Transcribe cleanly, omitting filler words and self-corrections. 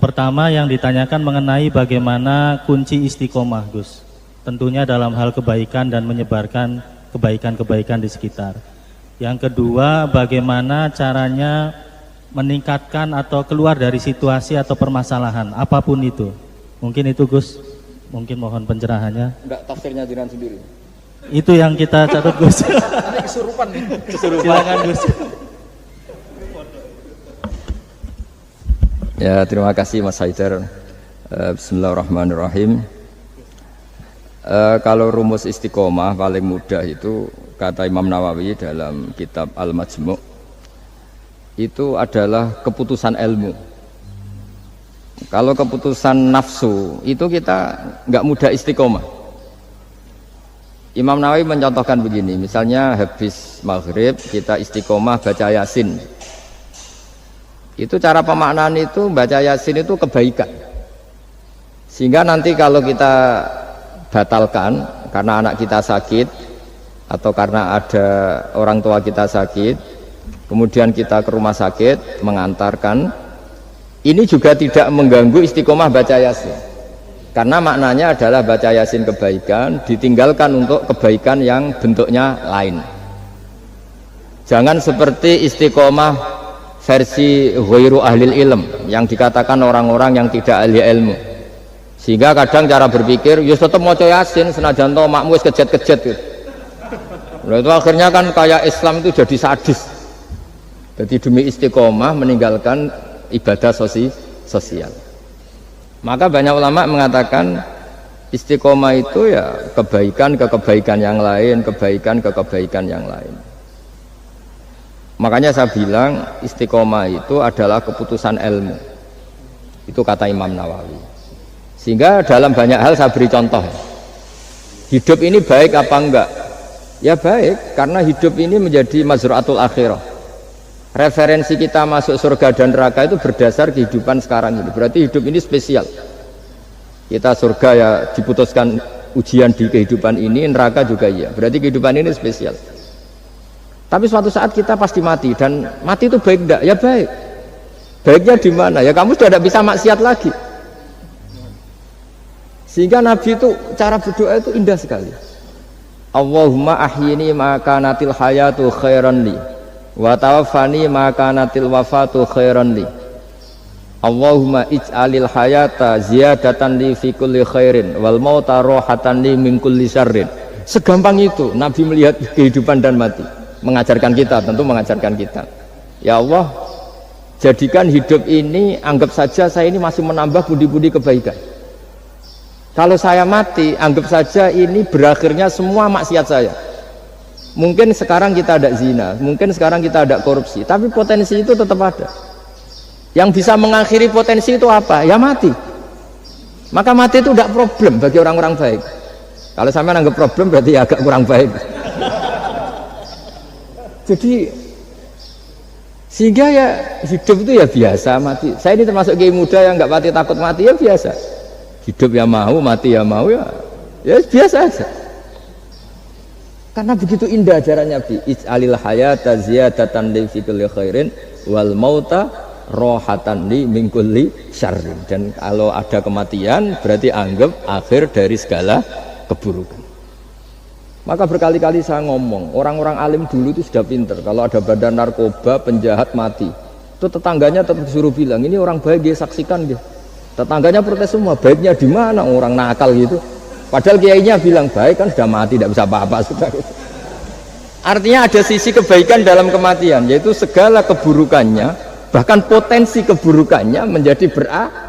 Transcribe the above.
pertama yang ditanyakan mengenai bagaimana kunci istiqomah, Gus. Tentunya dalam hal kebaikan dan menyebarkan kebaikan-kebaikan di sekitar. Yang kedua, bagaimana caranya meningkatkan atau keluar dari situasi atau permasalahan apapun itu. Mungkin itu, Gus. Mungkin mohon pencerahannya. Enggak, tafsirnya jiran sendiri. Itu yang kita catat, Gus. Ini kesurupan nih. Silakan, Gus. Ya, terima kasih Mas Haidar. Bismillahirrahmanirrahim. Kalau rumus istiqomah paling mudah itu kata Imam Nawawi dalam kitab Al-Majmu' itu adalah keputusan ilmu. Kalau keputusan nafsu itu kita nggak mudah istiqomah. Imam Nawawi mencontohkan begini, misalnya habis maghrib kita istiqomah baca Yasin. Itu cara pemaknaan itu baca Yasin itu kebaikan. Sehingga nanti kalau kita batalkan karena anak kita sakit atau karena ada orang tua kita sakit, kemudian kita ke rumah sakit mengantarkan, ini juga tidak mengganggu istiqomah baca Yasin. Karena maknanya adalah baca Yasin kebaikan, ditinggalkan untuk kebaikan yang bentuknya lain. Jangan seperti istiqomah versi ghairu ahlil ilm yang dikatakan orang-orang yang tidak ahli ilmu, sehingga kadang cara berpikir ya tetap mau Yasin senajan to makmu wis kejet-kejet gitu. Nah, itu akhirnya kan kayak Islam itu jadi sadis, jadi demi istiqomah meninggalkan ibadah sosial. Maka banyak ulama mengatakan istiqomah itu ya kebaikan ke kebaikan yang lain, kebaikan ke kebaikan yang lain. Makanya saya bilang istiqomah itu adalah keputusan ilmu. Itu kata Imam Nawawi. Sehingga dalam banyak hal saya beri contoh. Hidup ini baik apa enggak? Ya baik, karena hidup ini menjadi mazru'atul akhirah. Referensi kita masuk surga dan neraka itu berdasar kehidupan sekarang ini. Berarti hidup ini spesial. Kita surga ya diputuskan ujian di kehidupan ini, neraka juga iya. Berarti kehidupan ini spesial. Tapi suatu saat kita pasti mati, dan mati itu baik enggak? Ya baik. Baiknya di mana? Ya kamu sudah tidak bisa maksiat lagi. Sehingga Nabi itu cara berdoa itu indah sekali. Allahumma ahyini ma kanatil hayatu khairan li wa tawaffani ma kanatil wafatu khairan li. Allahumma ij'alil hayata ziyadatan li fi kulli khairin wal mauta rohatan li min kulli syarrin. Segampang itu Nabi melihat kehidupan dan mati. Mengajarkan kita, tentu mengajarkan kita. Ya Allah, jadikan hidup ini, anggap saja saya ini masih menambah budi-budi kebaikan. Kalau saya mati, anggap saja ini berakhirnya semua maksiat saya. Mungkin sekarang kita ada zina, mungkin sekarang kita ada korupsi, tapi potensi itu tetap ada. Yang bisa mengakhiri potensi itu apa? Ya mati. Maka mati itu tidak problem bagi orang-orang baik. Kalau sampai anggap problem berarti agak kurang baik. Jadi sehingga ya hidup itu ya biasa, mati. Saya ini termasuk kiai muda yang nggak mati takut mati, ya biasa. Hidup ya mau, mati ya mau, ya biasa aja. Karena begitu indah ajaran Nabi. Ij'alil hayata ziyadatan li fi kulli khairin wal mauta rohatan li min kulli syarrin. Dan kalau ada kematian berarti anggap akhir dari segala keburukan. Maka berkali-kali saya ngomong, orang-orang alim dulu itu sudah pinter. Kalau ada badan narkoba, penjahat mati, itu tetangganya tetap disuruh bilang, ini orang baik, dia saksikan dia. Tetangganya protes semua, baiknya di mana orang nakal gitu. Padahal kiainya bilang baik kan sudah mati, tidak bisa apa-apa sudah. Artinya ada sisi kebaikan dalam kematian, yaitu segala keburukannya, bahkan potensi keburukannya menjadi berakhir.